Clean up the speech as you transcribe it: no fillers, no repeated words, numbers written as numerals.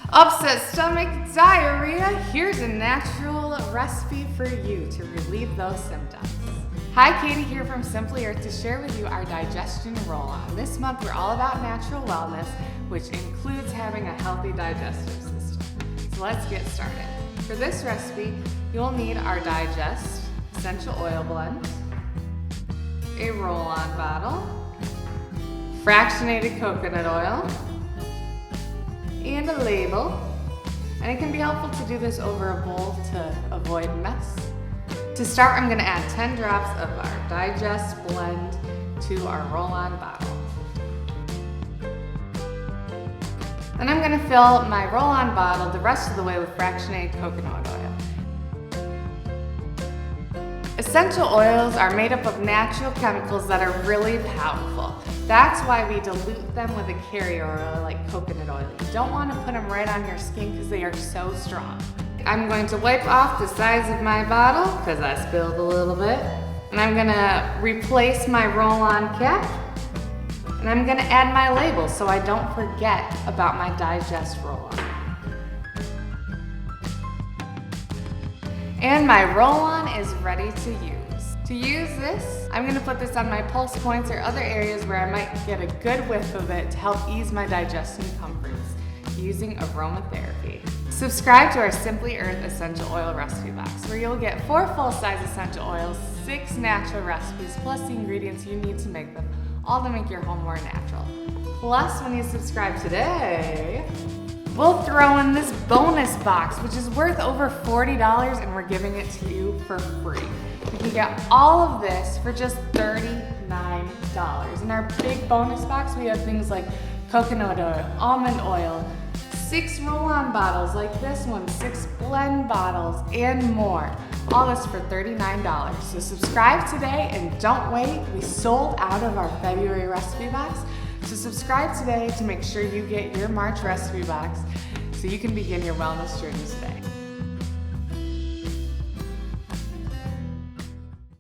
Upset stomach, diarrhea, here's a natural recipe for you to relieve those symptoms. Hi, Katie here from Simply Earth to share with you our digestion roll-on. This month we're all about natural wellness, which includes having a healthy digestive system. So let's get started. For this recipe, you'll need our Digest essential oil blend, a roll-on bottle, fractionated coconut oil, and a label. And it can be helpful to do this over a bowl to avoid mess. To start, I'm going to add 10 drops of our Digest blend to our roll-on bottle. Then I'm going to fill my roll-on bottle the rest of the way with fractionated coconut oil. Essential oils are made up of natural chemicals that are really powerful. That's why we dilute them with a carrier oil like coconut oil. You don't want to put them right on your skin because they are so strong. I'm going to wipe off the sides of my bottle because I spilled a little bit. And I'm going to replace my roll-on cap. And I'm going to add my label so I don't forget about my Digest roll-on. And my roll-on is ready to use. To use this, I'm going to put this on my pulse points or other areas where I might get a good whiff of it to help ease my digestion discomforts using aromatherapy. Subscribe to our Simply Earth Essential Oil Recipe Box where you'll get 4 full-size essential oils, 6 natural recipes, plus the ingredients you need to make them, all to make your home more natural. Plus, when you subscribe today, we'll throw in this bonus box, which is worth over $40, and we're giving it to you for free. You can get all of this for just $39. In our big bonus box, we have things like coconut oil, almond oil, 6 roll-on bottles like this one, 6 blend bottles, and more. All this for $39. So subscribe today and don't wait. We sold out of our February recipe box. So subscribe today to make sure you get your March recipe box so you can begin your wellness journey today.